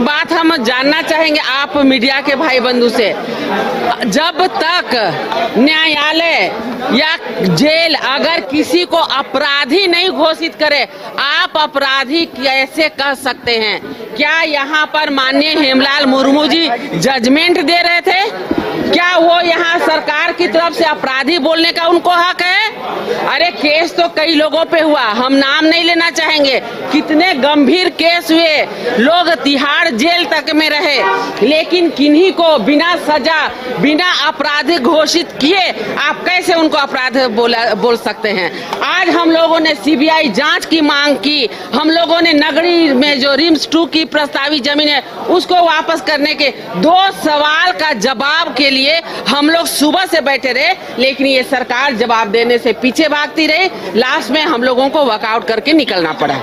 बात हम जानना चाहेंगे आप मीडिया के भाई बंधु से, जब तक न्यायालय या जेल अगर किसी को अपराधी नहीं घोषित करे, आप अपराधी कैसे कह सकते हैं? क्या यहाँ पर माननीय हेमलाल मुर्मू जी जजमेंट दे रहे थे? क्या वो यहाँ सरकार की तरफ से अपराधी बोलने का उनको हक है? अरे केस तो कई लोगों पे हुआ, हम नाम नहीं लेना चाहेंगे, कितने गंभीर केस हुए, लोग तिहाड़ जेल तक में रहे, लेकिन किन्हीं को बिना सजा बिना अपराधी घोषित किए आप कैसे उनको अपराधी बोल सकते हैं? आज हम लोगों ने सीबीआई जांच की मांग की, हम लोगों ने नगरी में जो रिम्स 2 की प्रस्तावित जमीन है उसको वापस करने के 2 सवाल का जवाब के लिए हम लोग सुबह से बैठे रहे, लेकिन ये सरकार जवाब देने से पीछे भागती रही। लास्ट में हम लोगों को वॉकआउट करके निकलना पड़ा।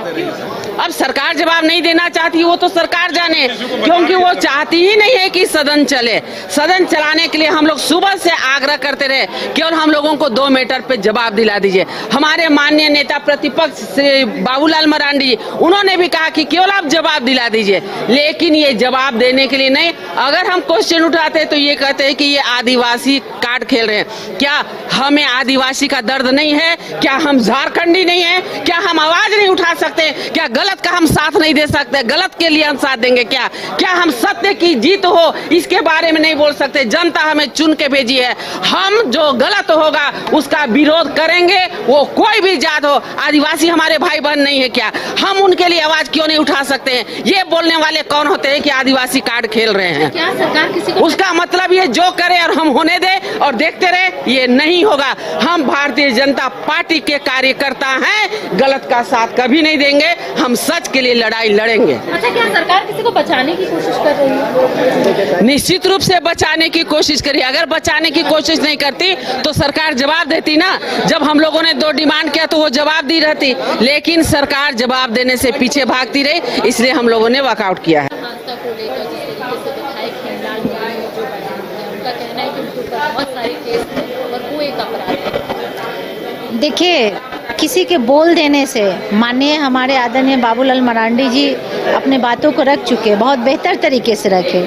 अब सरकार जवाब नहीं देना चाहती, वो तो सरकार जाने, क्योंकि वो चाहती ही नहीं है कि सदन चले। सदन चलाने के लिए हम लोग सुबह से आग्रह करते रहे, केवल हम लोगों को 2 मैटर पे जवाब दिला दीजिए। हमारे माननीय नेता प्रतिपक्ष श्री बाबूलाल मरांडी, उन्होंने भी कहा कि केवल आप जवाब दिला दीजिए, लेकिन ये जवाब देने के लिए नहीं। अगर हम क्वेश्चन उठाते तो ये कहते हैं कि ये आदिवासी कार्ड खेल रहे हैं। क्या हमें आदिवासी का दर्द नहीं है? क्या हम झारखंडी नहीं है? क्या हम आवाज नहीं उठा सकते? क्या गलत का हम साथ नहीं दे सकते? गलत के लिए हम साथ देंगे क्या? क्या हम सत्य की जीत हो इसके बारे में नहीं बोल सकते? जनता हमें चुन के भेजी है, हम जो गलत होगा उसका विरोध करेंगे, वो कोई भी जात हो। आदिवासी हमारे भाई बहन नहीं है क्या? हम उनके लिए आवाज क्यों नहीं उठा सकते हैं? ये बोलने वाले कौन होते हैं कि आदिवासी कार्ड खेल रहे हैं? क्या सरकार किसी को उसका मतलब ये जो करे और हम होने दे और देखते रहे, ये नहीं होगा। हम भारतीय जनता पार्टी के कार्यकर्ता हैं, गलत का साथ कभी नहीं देंगे, हम सच के लिए लड़ाई लड़ेंगे। अच्छा, क्या सरकार किसी को बचाने की कोशिश कर रही है? निश्चित रूप से बचाने की कोशिश करिए। अगर बचाने की कोशिश नहीं करती तो सरकार जवाब देती ना। जब हम लोगों ने 2 डिमांड किया तो वो जवाब दी रहती, लेकिन सरकार जवाब देने से पीछे भागती रही, इसलिए हम लोगों ने वॉकआउट किया है। को लेकर जिस तरीके से विधायक हेमलाल मुर्मू जो बयान है, उनका कहना है कि उनके ऊपर बहुत सारे केस हैं और वो एक अपराध है। देखिए, किसी के बोल देने से माननीय हमारे आदरणीय बाबूलाल मरांडी जी अपने बातों को रख चुके, बहुत बेहतर तरीके से रखे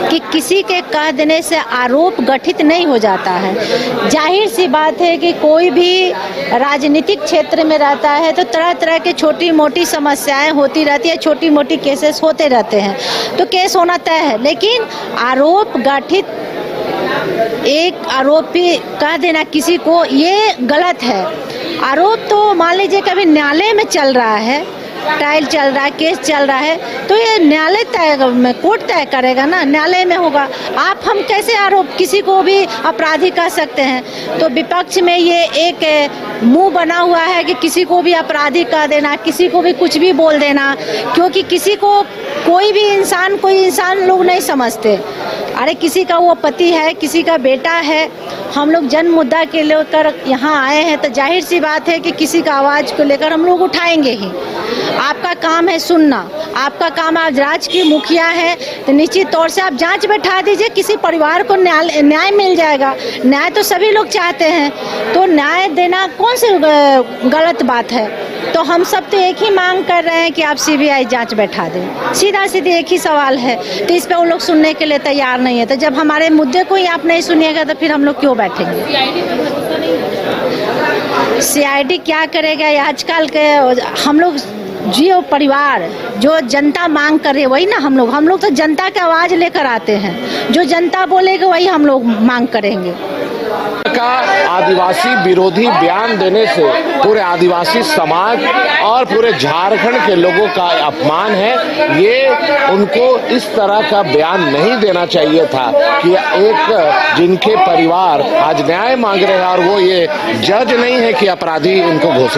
कि किसी के कह देने से आरोप गठित नहीं हो जाता है। जाहिर सी बात है कि कोई भी राजनीतिक क्षेत्र में रहता है तो तरह तरह की छोटी मोटी समस्याएं होती रहती है, छोटी मोटी केसेस होते रहते हैं, तो केस होना तय है। लेकिन आरोप गठित एक आरोपी कह देना किसी को, ये गलत है। आरोप तो मान लीजिए कभी न्यायालय में चल रहा है, ट्रायल चल रहा है, केस चल रहा है, तो ये न्यायालय तय, कोर्ट तय करेगा ना, न्यायालय में होगा। हम कैसे आरोप किसी को भी अपराधी कह सकते हैं? तो विपक्ष में ये एक मुंह बना हुआ है कि किसी को भी अपराधी कह देना, किसी को भी कुछ भी बोल देना, क्योंकि किसी को कोई इंसान लोग नहीं समझते। अरे किसी का वो पति है, किसी का बेटा है, हम लोग जन मुद्दा के लेकर यहाँ आए हैं, तो जाहिर सी बात है कि किसी का आवाज़ को लेकर हम लोग उठाएंगे ही। आपका काम है सुनना, आपका काम, आप राज्य की मुखिया है तो निश्चित तौर से आप जांच बैठा दीजिए, किसी परिवार को न्याय मिल जाएगा। न्याय तो सभी लोग चाहते हैं, तो न्याय देना कौन सी गलत बात है? तो हम सब तो एक ही मांग कर रहे हैं कि आप सीबीआई जांच बैठा दें, सीधा सीधी एक ही सवाल है। तो इस पे वो लोग सुनने के लिए तैयार नहीं है, तो जब हमारे मुद्दे को ही आप नहीं सुनिएगा तो फिर हम लोग क्यों बैठेंगे? सीआईडी क्या करेगा? आजकल के हम लोग जो परिवार, जो जनता मांग कर रही है वही ना हम लोग तो जनता की आवाज़ लेकर आते हैं, जो जनता बोलेगी वही हम लोग मांग करेंगे। का आदिवासी विरोधी बयान देने से पूरे आदिवासी समाज और पूरे झारखंड के लोगों का अपमान है। ये उनको इस तरह का बयान नहीं देना चाहिए था कि एक जिनके परिवार आज न्याय मांग रहे हैं और वो ये जज नहीं है कि अपराधी उनको घोषित